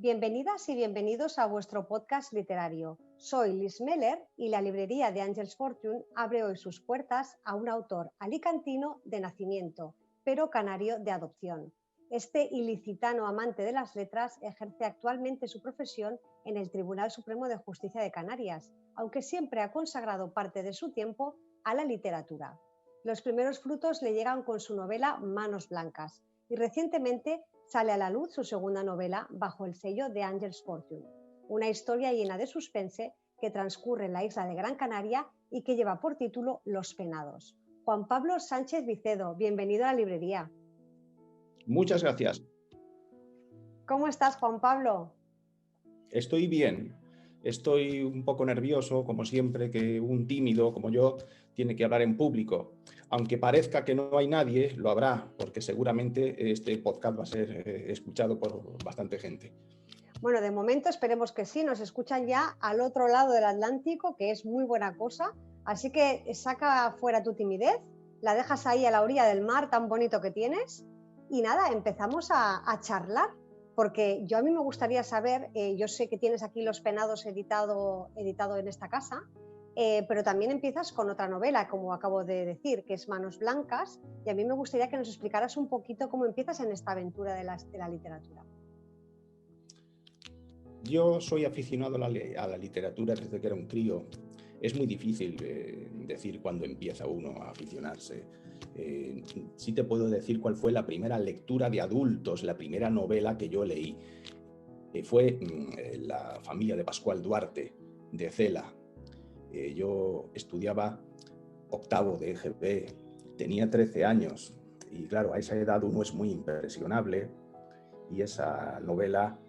Bienvenidas y bienvenidos a vuestro podcast literario. Soy Liz Meller y la librería de Àngels Fortune abre hoy sus puertas a un autor alicantino de nacimiento, pero canario de adopción. Este ilicitano amante de las letras ejerce actualmente su profesión en el Tribunal Supremo de Justicia de Canarias, aunque siempre ha consagrado parte de su tiempo a la literatura. Los primeros frutos le llegan con su novela Manos Blancas y recientemente sale a la luz su segunda novela bajo el sello de Àngels Fortune, una historia llena de suspense que transcurre en la isla de Gran Canaria y que lleva por título Los Penados. Juan Pablo Sánchez Vicedo, bienvenido a la librería. Muchas gracias. ¿Cómo estás, Juan Pablo? Estoy bien. Estoy un poco nervioso, como siempre, que un tímido como yo tiene que hablar en público. Aunque parezca que no hay nadie, lo habrá, porque seguramente este podcast va a ser escuchado por bastante gente. Bueno, de momento esperemos que sí, nos escuchan ya al otro lado del Atlántico, que es muy buena cosa. Así que saca fuera tu timidez, la dejas ahí a la orilla del mar tan bonito que tienes y nada, empezamos a charlar. Porque a mí me gustaría saber, yo sé que tienes aquí Los Penados editado en esta casa, pero también empiezas con otra novela, como acabo de decir, que es Manos Blancas, y a mí me gustaría que nos explicaras un poquito cómo empiezas en esta aventura de la literatura. Yo soy aficionado a la literatura desde que era un crío. Es muy difícil decir cuándo empieza uno a aficionarse. Sí te puedo decir cuál fue la primera lectura de adultos, la primera novela que yo leí. Fue La familia de Pascual Duarte, de Cela. Yo estudiaba octavo de EGB, tenía 13 años y claro, a esa edad uno es muy impresionable y esa novela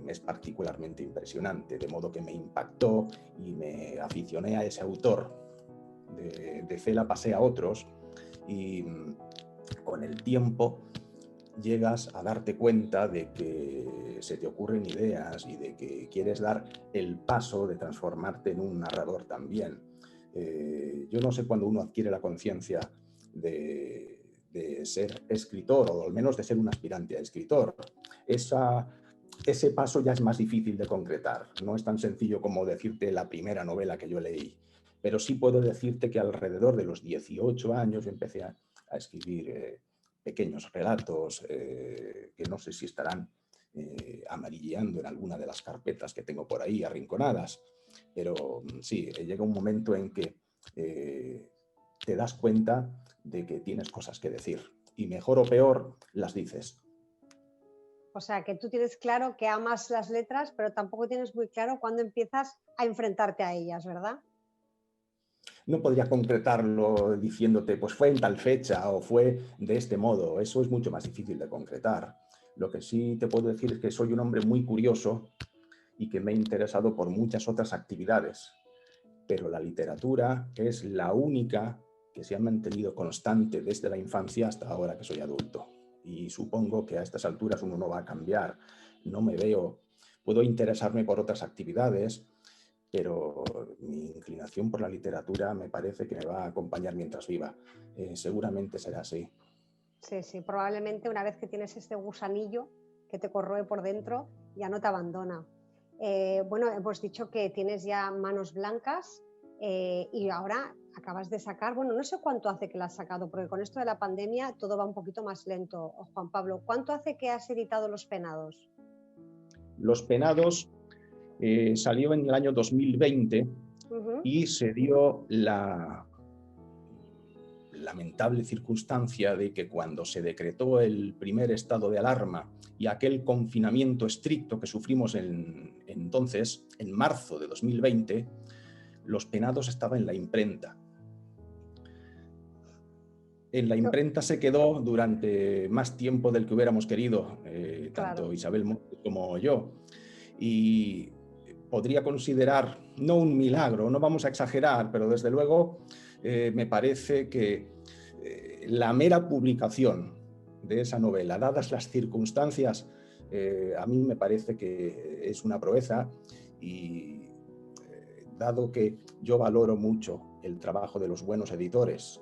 es particularmente impresionante, de modo que me impactó y me aficioné a ese autor. De Cela pasé a otros y con el tiempo llegas a darte cuenta de que se te ocurren ideas y de que quieres dar el paso de transformarte en un narrador también. Yo no sé cuándo uno adquiere la conciencia de ser escritor o al menos de ser un aspirante a escritor. Ese paso ya es más difícil de concretar. No es tan sencillo como decirte la primera novela que yo leí, pero sí puedo decirte que alrededor de los 18 años empecé a escribir pequeños relatos que no sé si estarán amarilleando en alguna de las carpetas que tengo por ahí arrinconadas, pero sí, llega un momento en que te das cuenta de que tienes cosas que decir y mejor o peor las dices. O sea, que tú tienes claro que amas las letras, pero tampoco tienes muy claro cuándo empiezas a enfrentarte a ellas, ¿verdad? No podría concretarlo diciéndote, pues fue en tal fecha o fue de este modo. Eso es mucho más difícil de concretar. Lo que sí te puedo decir es que soy un hombre muy curioso y que me he interesado por muchas otras actividades. Pero la literatura es la única que se ha mantenido constante desde la infancia hasta ahora que soy adulto. Y supongo que a estas alturas uno no va a cambiar. No me veo, puedo interesarme por otras actividades, pero mi inclinación por la literatura me parece que me va a acompañar mientras viva. Seguramente será así. Sí, sí, probablemente una vez que tienes este gusanillo que te corroe por dentro, ya no te abandona. Bueno, hemos dicho que tienes ya Manos Blancas y ahora acabas de sacar, bueno, no sé cuánto hace que la has sacado, porque con esto de la pandemia todo va un poquito más lento. Juan Pablo, ¿cuánto hace que has editado Los Penados? Los Penados salió en el año 2020 y se dio la lamentable circunstancia de que cuando se decretó el primer estado de alarma y aquel confinamiento estricto que sufrimos entonces, en marzo de 2020, Los Penados estaba en la imprenta. En la imprenta se quedó durante más tiempo del que hubiéramos querido, tanto Isabel Montes como yo. Y podría considerar, no un milagro, no vamos a exagerar, pero desde luego me parece que la mera publicación de esa novela, dadas las circunstancias, a mí me parece que es una proeza y dado que yo valoro mucho el trabajo de los buenos editores,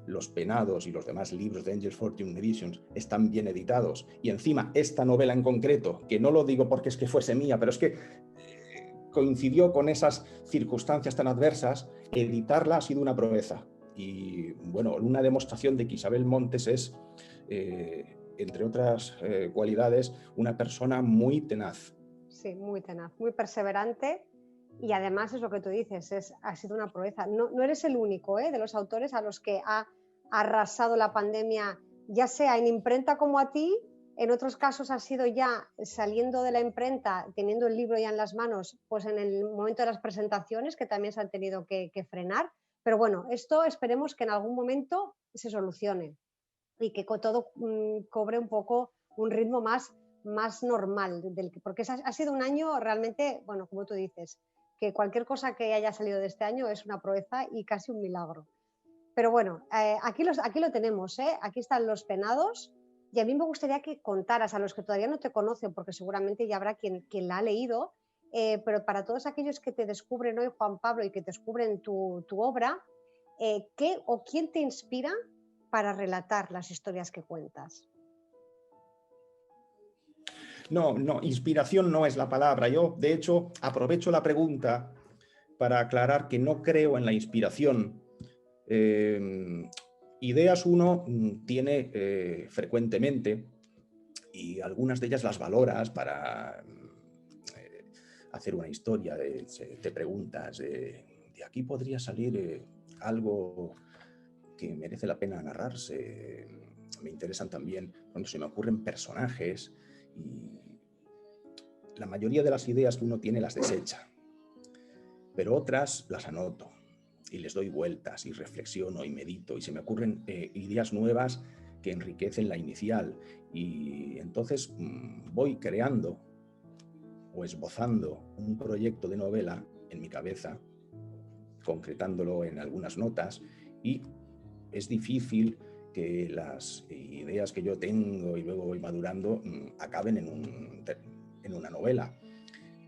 Los Penados y los demás libros de Angels Fortune Editions están bien editados, y encima esta novela en concreto, que no lo digo porque es que fuese mía, pero es que coincidió con esas circunstancias tan adversas, editarla ha sido una proeza. Y bueno, una demostración de que Isabel Montes es, entre otras cualidades, una persona muy tenaz. Sí, muy tenaz, muy perseverante. Y además es lo que tú dices, ha sido una proeza. No eres el único de los autores a los que ha arrasado la pandemia, ya sea en imprenta como a ti, en otros casos ha sido ya saliendo de la imprenta, teniendo el libro ya en las manos, pues en el momento de las presentaciones, que también se han tenido que frenar. Pero bueno, esto esperemos que en algún momento se solucione y que todo cobre un poco un ritmo más normal, porque ha sido un año realmente, bueno, como tú dices, que cualquier cosa que haya salido de este año es una proeza y casi un milagro. Pero bueno, aquí lo tenemos, aquí están Los Penados, y a mí me gustaría que contaras a los que todavía no te conocen, porque seguramente ya habrá quien la ha leído, pero para todos aquellos que te descubren hoy, Juan Pablo, y que descubren tu obra, ¿qué o quién te inspira para relatar las historias que cuentas? No, inspiración no es la palabra. Yo, de hecho, aprovecho la pregunta para aclarar que no creo en la inspiración. Ideas uno tiene frecuentemente, y algunas de ellas las valoras para hacer una historia. Te preguntas, de aquí podría salir algo que merece la pena narrarse. Me interesan también cuando se me ocurren personajes, y la mayoría de las ideas que uno tiene las desecha, pero otras las anoto y les doy vueltas y reflexiono y medito, y se me ocurren ideas nuevas que enriquecen la inicial, y entonces voy creando o esbozando un proyecto de novela en mi cabeza, concretándolo en algunas notas, y es difícil que las ideas que yo tengo y luego voy madurando acaben en una novela,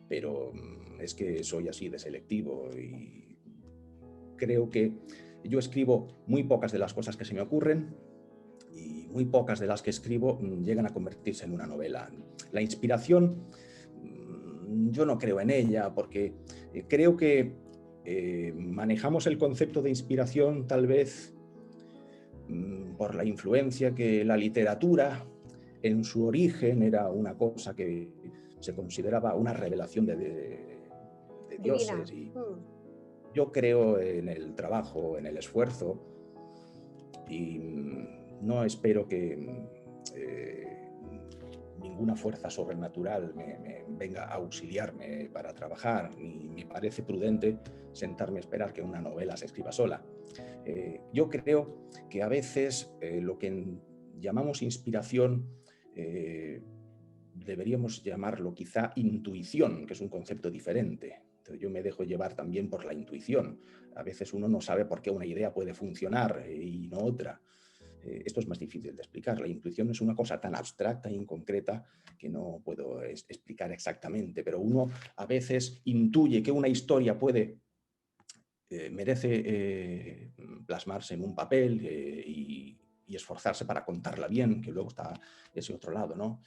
pero es que soy así de selectivo, y creo que yo escribo muy pocas de las cosas que se me ocurren, y muy pocas de las que escribo llegan a convertirse en una novela. La inspiración, yo no creo en ella, porque creo que manejamos el concepto de inspiración tal vez por la influencia que la literatura en su origen era una cosa que se consideraba una revelación de Divina. dioses. Y yo creo en el trabajo, en el esfuerzo, y no espero que ninguna fuerza sobrenatural me venga a auxiliarme para trabajar, ni me parece prudente sentarme a esperar que una novela se escriba sola. Yo creo que a veces lo que llamamos inspiración deberíamos llamarlo quizá intuición, que es un concepto diferente. Entonces yo me dejo llevar también por la intuición. A veces uno no sabe por qué una idea puede funcionar y no otra. Esto es más difícil de explicar. La intuición es una cosa tan abstracta e inconcreta que no puedo explicar exactamente, pero uno a veces intuye que una historia merece plasmarse en un papel y esforzarse para contarla bien, que luego está ese otro lado, ¿no?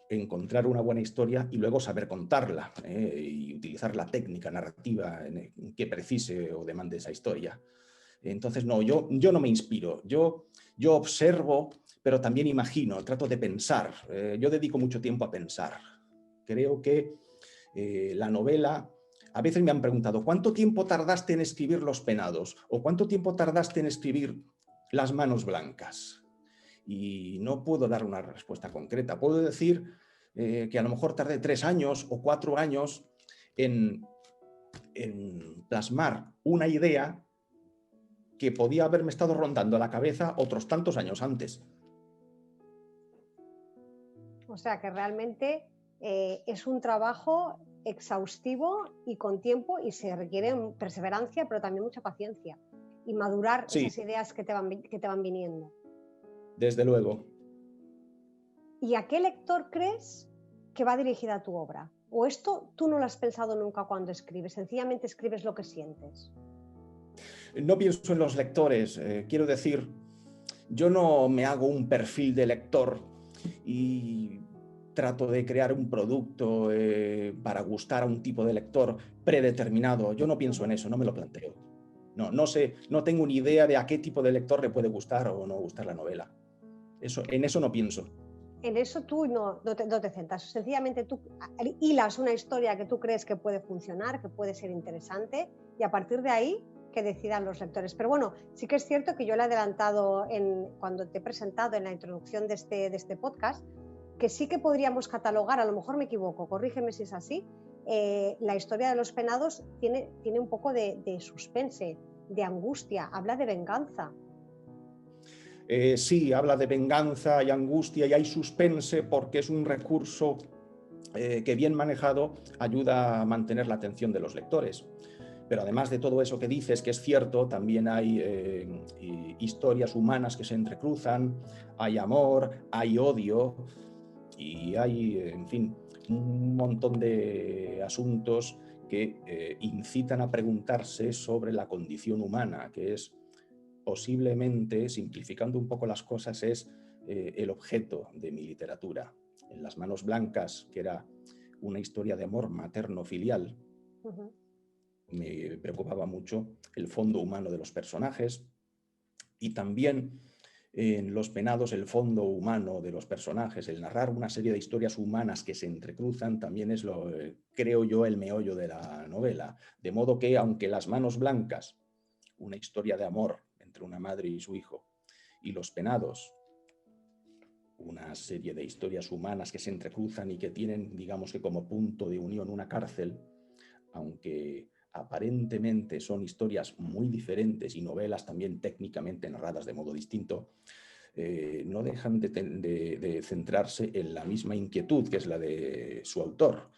Encontrar una buena historia y luego saber contarla y utilizar la técnica narrativa que precise o demande esa historia. Entonces, no, yo no me inspiro, yo observo, pero también imagino, trato de pensar. Yo dedico mucho tiempo a pensar. Creo que la novela, a veces me han preguntado, ¿cuánto tiempo tardaste en escribir Los Penados? ¿O cuánto tiempo tardaste en escribir Las Manos Blancas? Y no puedo dar una respuesta concreta. Puedo decir que a lo mejor tardé 3 años o 4 años en plasmar una idea que podía haberme estado rondando la cabeza otros tantos años antes. O sea que realmente es un trabajo exhaustivo y con tiempo, y se requiere perseverancia, pero también mucha paciencia y madurar esas ideas que te van viniendo. Desde luego. ¿Y a qué lector crees que va dirigida tu obra? ¿O esto tú no lo has pensado nunca cuando escribes? Sencillamente escribes lo que sientes. No pienso en los lectores, quiero decir, yo no me hago un perfil de lector y trato de crear un producto para gustar a un tipo de lector predeterminado. Yo no pienso en eso, no me lo planteo. No sé, no tengo ni idea de a qué tipo de lector le puede gustar o no gustar la novela. En eso no pienso. En eso tú no te centras. Sencillamente tú hilas una historia que tú crees que puede funcionar, que puede ser interesante, y a partir de ahí que decidan los lectores. Pero bueno, sí que es cierto que yo le he adelantado cuando te he presentado en la introducción de este podcast, que sí que podríamos catalogar, a lo mejor me equivoco, corrígeme si es así, la historia de los penados tiene un poco de suspense, de angustia, habla de venganza. Sí, habla de venganza y angustia y hay suspense porque es un recurso que bien manejado ayuda a mantener la atención de los lectores. Pero además de todo eso que dices, que es cierto, también hay historias humanas que se entrecruzan, hay amor, hay odio y hay, en fin, un montón de asuntos que incitan a preguntarse sobre la condición humana, que es posiblemente, simplificando un poco las cosas, es el objeto de mi literatura. En Las manos blancas, que era una historia de amor materno-filial, me preocupaba mucho el fondo humano de los personajes y también en Los penados el fondo humano de los personajes, el narrar una serie de historias humanas que se entrecruzan, también es creo yo, el meollo de la novela. De modo que, aunque Las manos blancas, una historia de amor entre una madre y su hijo, y Los penados, una serie de historias humanas que se entrecruzan y que tienen, digamos que como punto de unión una cárcel, aunque aparentemente son historias muy diferentes y novelas también técnicamente narradas de modo distinto, no dejan de centrarse en la misma inquietud que es la de su autor.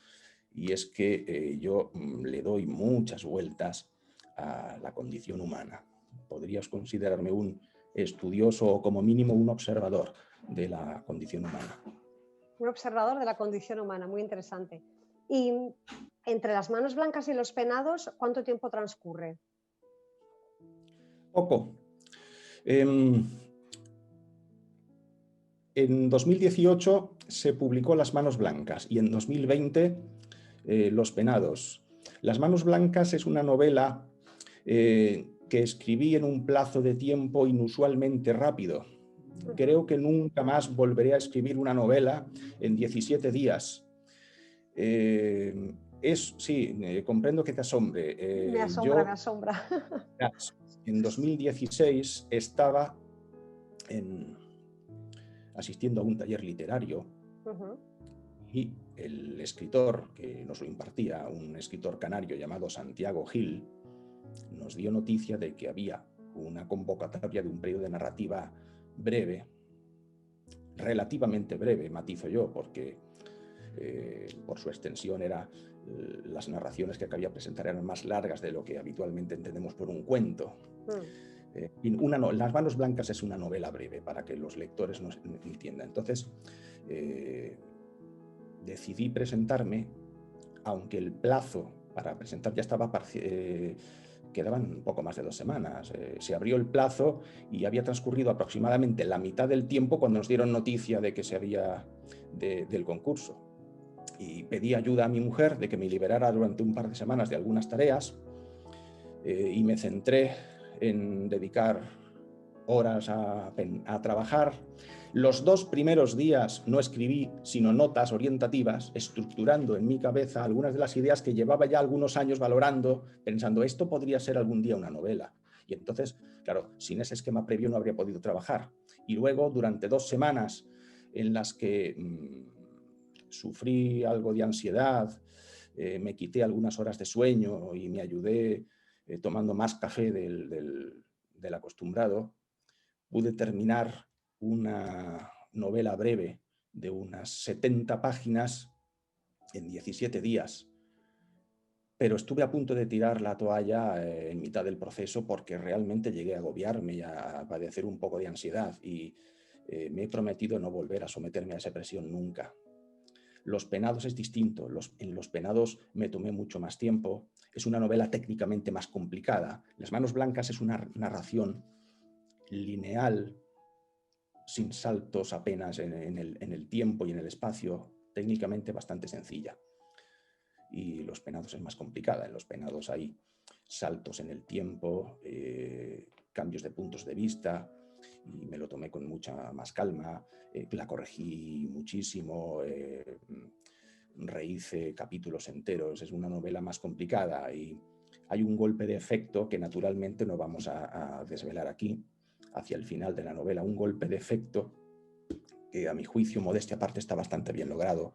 Y es que yo le doy muchas vueltas a la condición humana. Podrías considerarme un estudioso o como mínimo un observador de la condición humana. Un observador de la condición humana, muy interesante. Y entre Las manos blancas y Los penados, ¿cuánto tiempo transcurre? Poco. En 2018 se publicó Las manos blancas y en 2020 Los penados. Las manos blancas es una novela que escribí en un plazo de tiempo inusualmente rápido. Creo que nunca más volveré a escribir una novela en 17 días. Sí, comprendo que te asombre. Me asombra, me asombra. En 2016 estaba asistiendo a un taller literario y el escritor que nos lo impartía, un escritor canario llamado Santiago Gil, nos dio noticia de que había una convocatoria de un periodo de narrativa breve, relativamente breve, matizo yo, porque por su extensión las narraciones que cabía presentar eran más largas de lo que habitualmente entendemos por un cuento. Las manos blancas es una novela breve para que los lectores nos entiendan. Entonces, decidí presentarme, aunque el plazo para presentar ya estaba quedaban un poco más de 2 semanas. Se abrió el plazo y había transcurrido aproximadamente la mitad del tiempo cuando nos dieron noticia de que se había del concurso. Y pedí ayuda a mi mujer de que me liberara durante un par de semanas de algunas tareas y me centré en dedicar horas a trabajar. Los 2 primeros días no escribí sino notas orientativas, estructurando en mi cabeza algunas de las ideas que llevaba ya algunos años valorando, pensando, esto podría ser algún día una novela. Y entonces, claro, sin ese esquema previo no habría podido trabajar. Y luego, durante 2 semanas en las que sufrí algo de ansiedad, me quité algunas horas de sueño y me ayudé tomando más café del acostumbrado, pude terminar una novela breve de unas 70 páginas en 17 días. Pero estuve a punto de tirar la toalla en mitad del proceso porque realmente llegué a agobiarme y a padecer un poco de ansiedad y me he prometido no volver a someterme a esa presión nunca. Los Penados es distinto. En Los Penados me tomé mucho más tiempo. Es una novela técnicamente más complicada. Las Manos Blancas es una narración lineal, sin saltos apenas en el tiempo y en el espacio, técnicamente bastante sencilla. Y Los Penados es más complicada. En Los Penados hay saltos en el tiempo, cambios de puntos de vista, y me lo tomé con mucha más calma. La corregí muchísimo, rehice capítulos enteros. Es una novela más complicada y hay un golpe de efecto que naturalmente no vamos a desvelar aquí, hacia el final de la novela, un golpe de efecto que a mi juicio, modestia aparte, está bastante bien logrado,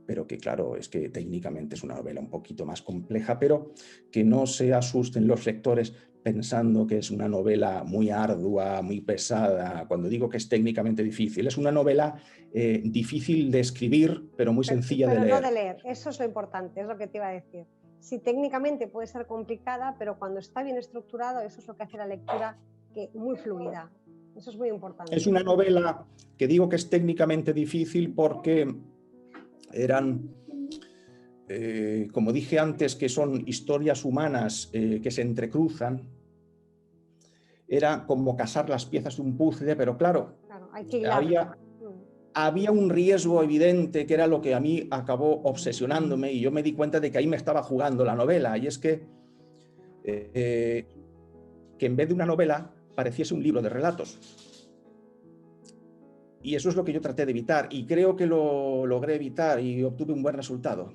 pero que claro, es que técnicamente es una novela un poquito más compleja, pero que no se asusten los lectores pensando que es una novela muy ardua, muy pesada. Cuando digo que es técnicamente difícil, es una novela difícil de escribir, pero muy sencilla de leer. Pero no de leer, eso es lo importante, es lo que te iba a decir. Sí, técnicamente puede ser complicada, pero cuando está bien estructurado, eso es lo que hace la lectura muy fluida. Eso es muy importante. Es una novela que digo que es técnicamente difícil porque eran, como dije antes, que son historias humanas que se entrecruzan. Era como casar las piezas de un puzzle, pero claro, hay que hilar. Había un riesgo evidente que era lo que a mí acabó obsesionándome, y yo me di cuenta de que ahí me estaba jugando la novela, y es que en vez de una novela pareciese un libro de relatos. Y eso es lo que yo traté de evitar, y creo que lo logré evitar y obtuve un buen resultado.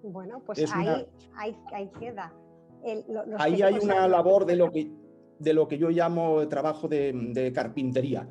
Bueno, pues ahí queda. Ahí hay una labor de lo que yo llamo trabajo de carpintería.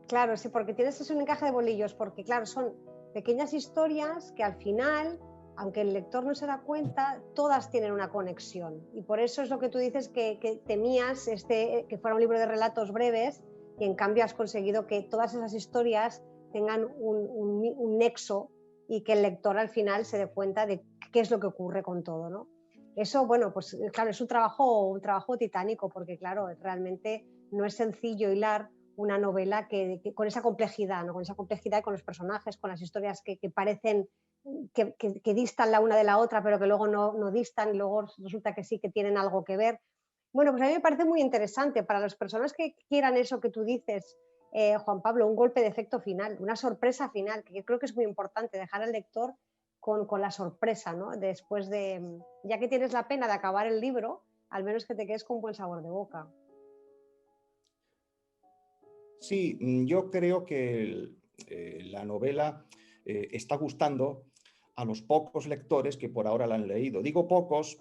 Claro, sí, porque tienes ese encaje de bolillos, porque claro, son pequeñas historias que al final, aunque el lector no se da cuenta, todas tienen una conexión. Y por eso es lo que tú dices, que temías que fuera un libro de relatos breves, y en cambio has conseguido que todas esas historias tengan un nexo y que el lector al final se dé cuenta de qué es lo que ocurre con todo, ¿no? Eso, bueno, pues claro, es un trabajo titánico, porque claro, realmente no es sencillo hilar una novela que con esa complejidad, ¿no? Con esa complejidad, con los personajes, con las historias que parecen que distan la una de la otra, pero que luego no distan, y luego resulta que sí, que tienen algo que ver. Bueno, pues a mí me parece muy interesante para las personas que quieran eso que tú dices, Juan Pablo, un golpe de efecto final, una sorpresa final, que yo creo que es muy importante, dejar al lector con la sorpresa, ¿no? Después de, ya que tienes la pena de acabar el libro, al menos que te quedes con buen sabor de boca. Sí, yo creo que la novela está gustando a los pocos lectores que por ahora la han leído. Digo pocos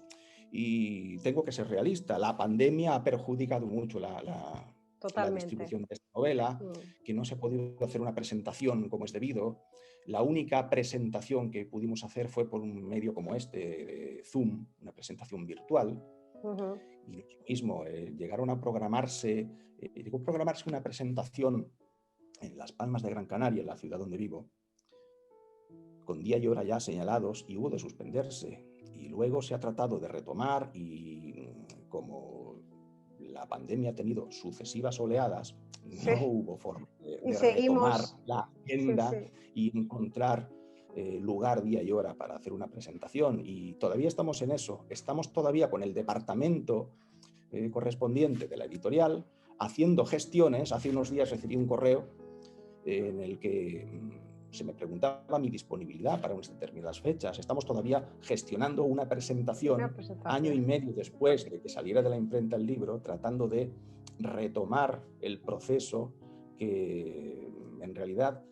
y tengo que ser realista. La pandemia ha perjudicado mucho la distribución de esta novela, que no se ha podido hacer una presentación como es debido. La única presentación que pudimos hacer fue por un medio como este, Zoom, una presentación virtual. Y lo mismo, llegaron a programarse una presentación en Las Palmas de Gran Canaria, en la ciudad donde vivo, con día y hora ya señalados, y hubo de suspenderse. Y luego se ha tratado de retomar, y como la pandemia ha tenido sucesivas oleadas, no hubo forma de retomar la agenda y encontrar lugar, día y hora para hacer una presentación. Y todavía estamos en eso. Estamos todavía con el departamento correspondiente de la editorial haciendo gestiones. Hace unos días recibí un correo en el que se me preguntaba mi disponibilidad para unas determinadas fechas. Estamos todavía gestionando una presentación año y medio después de que saliera de la imprenta el libro, tratando de retomar el proceso que en realidad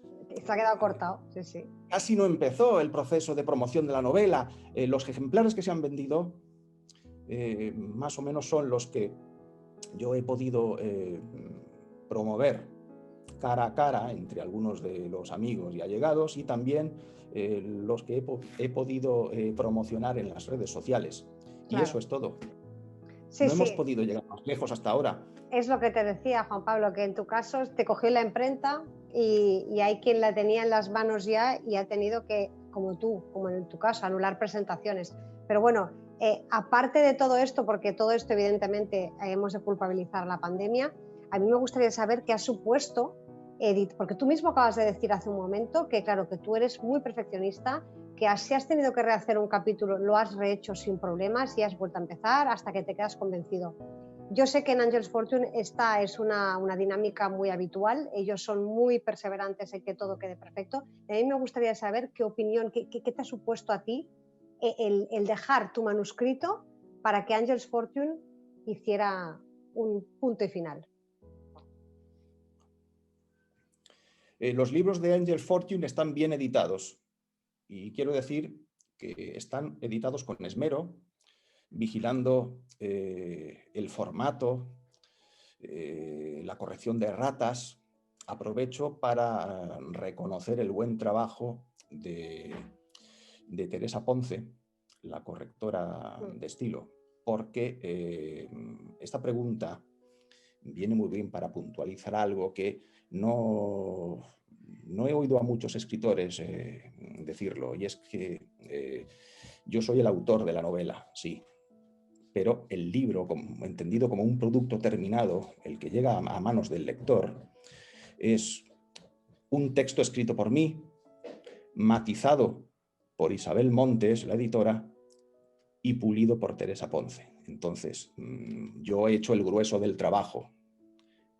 se ha quedado cortado. Sí. Casi no empezó el proceso de promoción de la novela. Los ejemplares que se han vendido más o menos son los que yo he podido promover cara a cara entre algunos de los amigos y allegados, y también los que he podido promocionar en las redes sociales. Claro. Y eso es todo. No hemos podido llegar más lejos hasta ahora. Es lo que te decía, Juan Pablo, que en tu caso te cogió la imprenta y hay quien la tenía en las manos ya y ha tenido que, como en tu caso, anular presentaciones. Pero bueno, aparte de todo esto, porque todo esto evidentemente hemos de culpabilizar la pandemia, a mí me gustaría saber qué ha supuesto porque tú mismo acabas de decir hace un momento que, claro, que tú eres muy perfeccionista, que si has tenido que rehacer un capítulo, lo has rehecho sin problemas y has vuelto a empezar hasta que te quedas convencido. Yo sé que en Angels Fortune esta es una dinámica muy habitual, ellos son muy perseverantes en que todo quede perfecto. Y a mí me gustaría saber qué opinión, qué te ha supuesto a ti el dejar tu manuscrito para que Angels Fortune hiciera un punto y final. Los libros de Angels Fortune están bien editados y quiero decir que están editados con esmero, vigilando el formato, la corrección de erratas. Aprovecho para reconocer el buen trabajo de Teresa Ponce, la correctora de estilo, porque esta pregunta viene muy bien para puntualizar algo que no he oído a muchos escritores decirlo, y es que yo soy el autor de la novela, sí, pero el libro, entendido como un producto terminado, el que llega a manos del lector, es un texto escrito por mí, matizado por Isabel Montes, la editora, y pulido por Teresa Ponce. Entonces, yo he hecho el grueso del trabajo,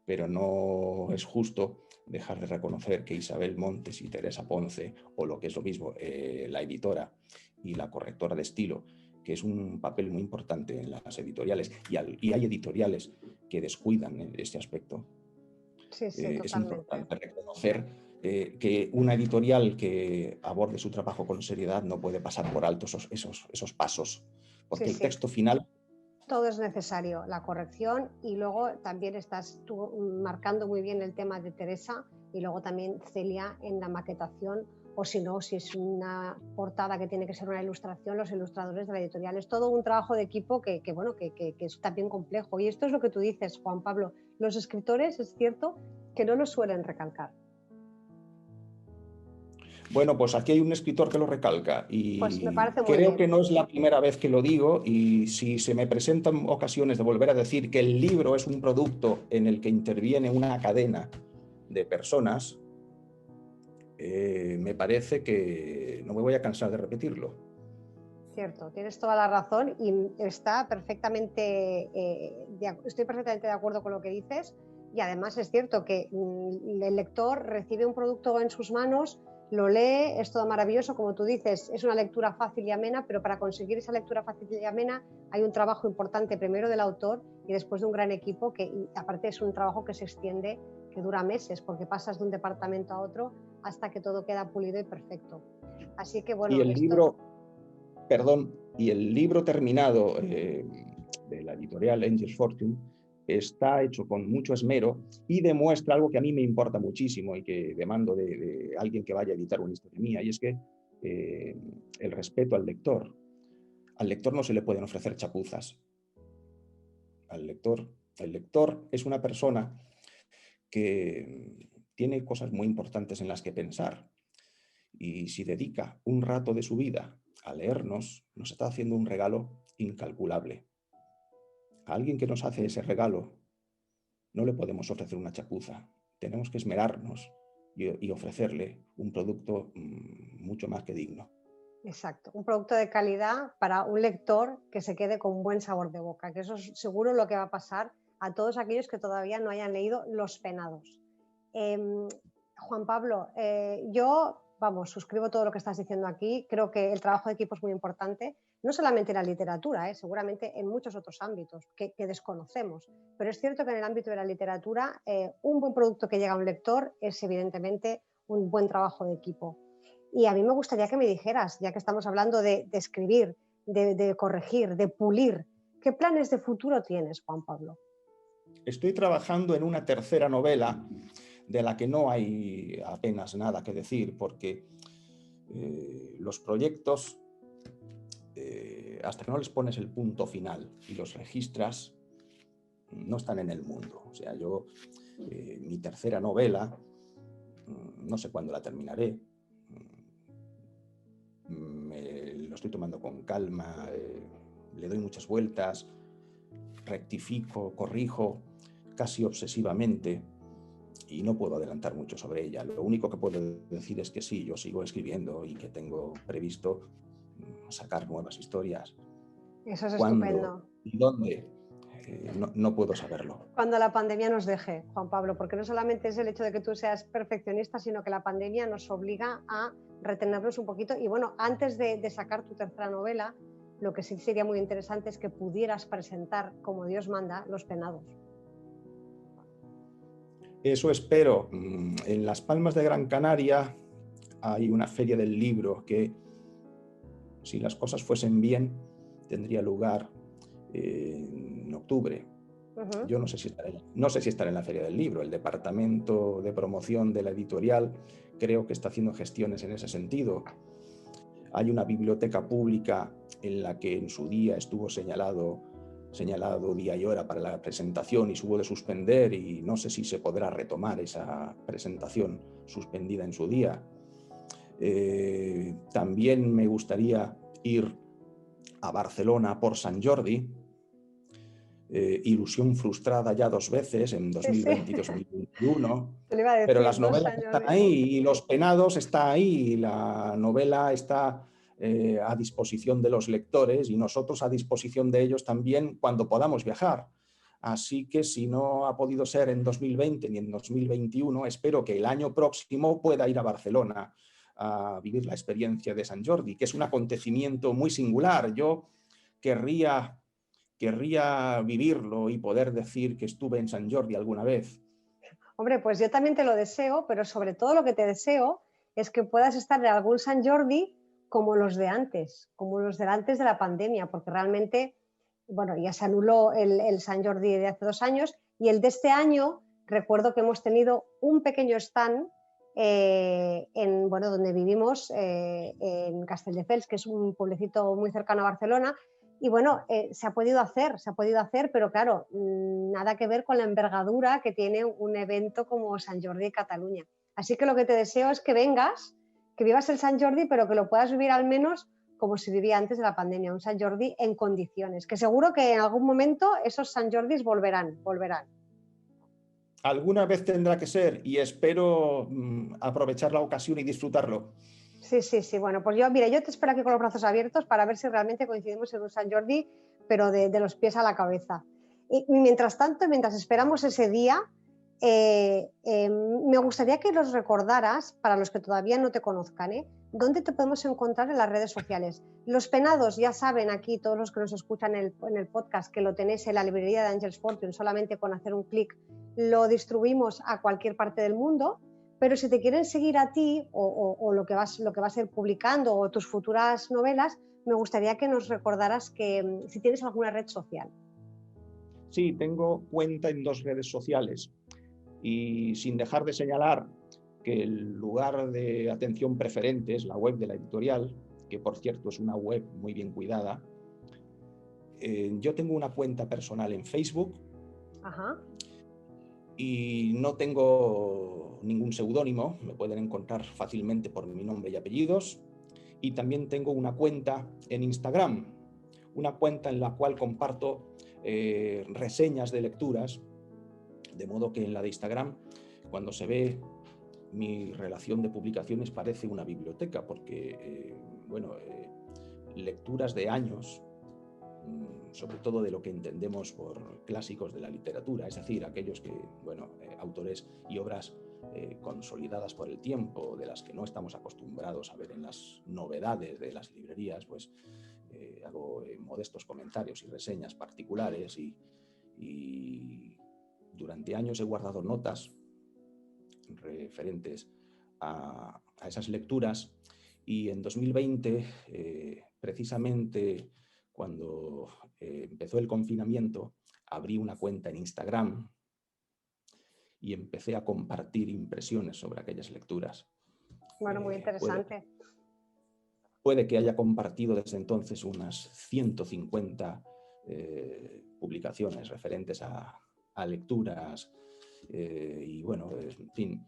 pero no es justo dejar de reconocer que Isabel Montes y Teresa Ponce, o lo que es lo mismo, la editora y la correctora de estilo, que es un papel muy importante en las editoriales, y hay editoriales que descuidan este aspecto. Sí, Es importante reconocer que una editorial que aborde su trabajo con seriedad no puede pasar por alto esos pasos, porque el texto final... Todo es necesario, la corrección, y luego también estás tú marcando muy bien el tema de Teresa y luego también Celia en la maquetación, o si no, si es una portada que tiene que ser una ilustración, los ilustradores de la editorial. Es todo un trabajo de equipo que es también complejo. Y esto es lo que tú dices, Juan Pablo. Los escritores, es cierto, que no lo suelen recalcar. Bueno, pues aquí hay un escritor que lo recalca y pues me parece muy creo bien. Que no es la primera vez que lo digo, y si se me presentan ocasiones de volver a decir que el libro es un producto en el que interviene una cadena de personas, me parece que no me voy a cansar de repetirlo. Cierto, tienes toda la razón y estoy perfectamente de acuerdo con lo que dices, y además es cierto que el lector recibe un producto en sus manos, lo lee, es todo maravilloso, como tú dices, es una lectura fácil y amena, pero para conseguir esa lectura fácil y amena hay un trabajo importante primero del autor y después de un gran equipo que aparte es un trabajo que se extiende, que dura meses, porque pasas de un departamento a otro hasta que todo queda pulido y perfecto. Así que bueno, y el libro terminado de la editorial Angels Fortune está hecho con mucho esmero y demuestra algo que a mí me importa muchísimo y que demando de alguien que vaya a editar una historia mía, y es que el respeto al lector. Al lector no se le pueden ofrecer chapuzas. El lector es una persona que tiene cosas muy importantes en las que pensar, y si dedica un rato de su vida a leernos, nos está haciendo un regalo incalculable. A alguien que nos hace ese regalo no le podemos ofrecer una chapuza. Tenemos que esmerarnos y ofrecerle un producto mucho más que digno. Exacto, un producto de calidad para un lector que se quede con un buen sabor de boca, que eso es seguro lo que va a pasar a todos aquellos que todavía no hayan leído Los Penados. Juan Pablo, yo, suscribo todo lo que estás diciendo aquí. Creo que el trabajo de equipo es muy importante, no solamente en la literatura, seguramente en muchos otros ámbitos que desconocemos, pero es cierto que en el ámbito de la literatura un buen producto que llega a un lector es evidentemente un buen trabajo de equipo. Y a mí me gustaría que me dijeras, ya que estamos hablando de escribir, de corregir, de pulir, ¿qué planes de futuro tienes, Juan Pablo? Estoy trabajando en una tercera novela de la que no hay apenas nada que decir, porque los proyectos, hasta que no les pones el punto final y los registras, no están en el mundo. O sea, mi tercera novela, no sé cuándo la terminaré. Lo estoy tomando con calma, le doy muchas vueltas, rectifico, corrijo casi obsesivamente, y no puedo adelantar mucho sobre ella. Lo único que puedo decir es que sí, yo sigo escribiendo y que tengo previsto sacar nuevas historias. Eso es ¿Cuándo estupendo. y dónde? No puedo saberlo. Cuando la pandemia nos deje, Juan Pablo, porque no solamente es el hecho de que tú seas perfeccionista, sino que la pandemia nos obliga a retenernos un poquito. Y bueno, antes de sacar tu tercera novela, lo que sí sería muy interesante es que pudieras presentar, como Dios manda, Los Penados. Eso espero. En Las Palmas de Gran Canaria hay una feria del libro que, si las cosas fuesen bien, tendría lugar en octubre. Yo no sé si estaré en la feria del libro. El departamento de promoción de la editorial creo que está haciendo gestiones en ese sentido. Hay una biblioteca pública en la que en su día estuvo señalado día y hora para la presentación y se hubo de suspender, y no sé si se podrá retomar esa presentación suspendida en su día. También me gustaría ir a Barcelona por Sant Jordi. Ilusión frustrada ya 2 veces, en 2020 y 2021. Te lo iba a decir, Pero las novelas años. están ahí y Los Penados está ahí, y la novela está a disposición de los lectores y nosotros a disposición de ellos también cuando podamos viajar. Así que si no ha podido ser en 2020 ni en 2021, espero que el año próximo pueda ir a Barcelona a vivir la experiencia de Sant Jordi, que es un acontecimiento muy singular. Yo querría vivirlo y poder decir que estuve en Sant Jordi alguna vez. Hombre, pues yo también te lo deseo, pero sobre todo lo que te deseo es que puedas estar en algún Sant Jordi como los de antes, como los de antes de la pandemia, porque realmente, bueno, ya se anuló el Sant Jordi de hace 2 años, y el de este año, recuerdo que hemos tenido un pequeño stand donde vivimos, en Castelldefels, que es un pueblecito muy cercano a Barcelona. Y bueno, se ha podido hacer, pero claro, nada que ver con la envergadura que tiene un evento como Sant Jordi de Cataluña. Así que lo que te deseo es que vengas, que vivas el Sant Jordi, pero que lo puedas vivir al menos como se vivía antes de la pandemia, un Sant Jordi en condiciones, que seguro que en algún momento esos Sant Jordis volverán. Alguna vez tendrá que ser, y espero aprovechar la ocasión y disfrutarlo. Sí. Bueno, pues yo te espero aquí con los brazos abiertos para ver si realmente coincidimos en un Sant Jordi, pero de los pies a la cabeza. Y mientras tanto, mientras esperamos ese día, me gustaría que los recordaras, para los que todavía no te conozcan, ¿dónde te podemos encontrar en las redes sociales? Los Penados, ya saben aquí todos los que nos escuchan en el podcast, que lo tenéis en la librería de Angels Fortune, solamente con hacer un clic lo distribuimos a cualquier parte del mundo. Pero si te quieren seguir a ti o lo que vas a ir publicando o tus futuras novelas, me gustaría que nos recordaras que si tienes alguna red social. Sí, tengo cuenta en 2 redes sociales, y sin dejar de señalar que el lugar de atención preferente es la web de la editorial, que por cierto es una web muy bien cuidada. Yo tengo una cuenta personal en Facebook. Ajá. Y no tengo ningún seudónimo, me pueden encontrar fácilmente por mi nombre y apellidos. Y también tengo una cuenta en Instagram, una cuenta en la cual comparto reseñas de lecturas, de modo que en la de Instagram, cuando se ve mi relación de publicaciones, parece una biblioteca, porque lecturas de años, sobre todo de lo que entendemos por clásicos de la literatura, es decir, aquellos que, autores y obras consolidadas por el tiempo, de las que no estamos acostumbrados a ver en las novedades de las librerías, pues hago modestos comentarios y reseñas particulares, y durante años he guardado notas referentes a esas lecturas, y en 2020, precisamente cuando empezó el confinamiento, abrí una cuenta en Instagram y empecé a compartir impresiones sobre aquellas lecturas. Bueno, muy interesante. Puede que haya compartido desde entonces unas 150 publicaciones referentes a lecturas, y bueno, en fin,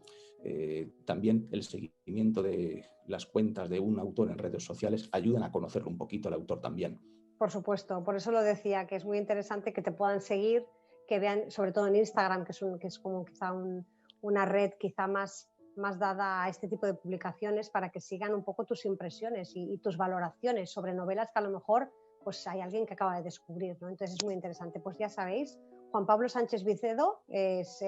también el seguimiento de las cuentas de un autor en redes sociales ayudan a conocerlo un poquito al autor también. Por supuesto, por eso lo decía, que es muy interesante que te puedan seguir, que vean, sobre todo en Instagram, que es como quizá un una red quizá más dada a este tipo de publicaciones para que sigan un poco tus impresiones y tus valoraciones sobre novelas que a lo mejor pues hay alguien que acaba de descubrir, ¿no? Entonces es muy interesante. Pues ya sabéis, Juan Pablo Sánchez Vicedo es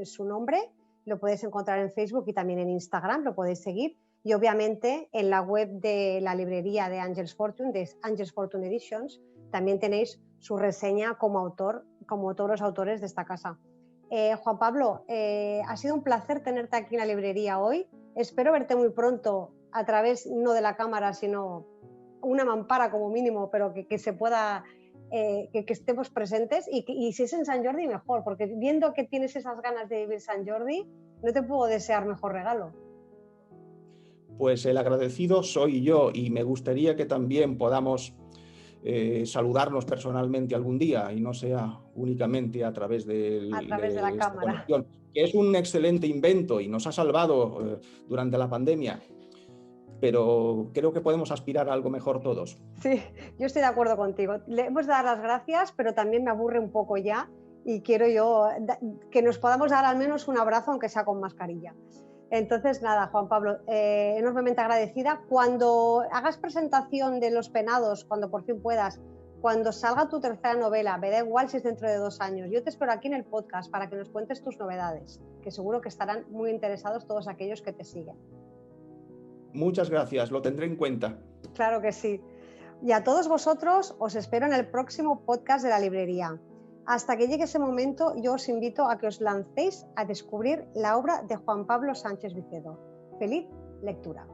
su nombre, lo podéis encontrar en Facebook y también en Instagram, lo podéis seguir. Y obviamente en la web de la librería de Angels Fortune, de Angels Fortune Editions, también tenéis su reseña como autor, como todos los autores de esta casa. Juan Pablo, ha sido un placer tenerte aquí en la librería hoy. Espero verte muy pronto a través no de la cámara, sino una mampara como mínimo, pero que se pueda, que estemos presentes y si es en Sant Jordi mejor, porque viendo que tienes esas ganas de vivir Sant Jordi, no te puedo desear mejor regalo. Pues el agradecido soy yo y me gustaría que también podamos saludarnos personalmente algún día y no sea únicamente a través de la cámara. Conexión, que es un excelente invento y nos ha salvado durante la pandemia, pero creo que podemos aspirar a algo mejor todos. Sí, yo estoy de acuerdo contigo. Le hemos de dar las gracias, pero también me aburre un poco ya y quiero yo que nos podamos dar al menos un abrazo, aunque sea con mascarilla. Entonces, nada, Juan Pablo, enormemente agradecida. Cuando hagas presentación de Los Penados, cuando por fin puedas, cuando salga tu tercera novela, me da igual si es dentro de 2 años, yo te espero aquí en el podcast para que nos cuentes tus novedades, que seguro que estarán muy interesados todos aquellos que te siguen. Muchas gracias, lo tendré en cuenta. Claro que sí. Y a todos vosotros os espero en el próximo podcast de la librería. Hasta que llegue ese momento, yo os invito a que os lancéis a descubrir la obra de Juan Pablo Sánchez Vicedo. ¡Feliz lectura!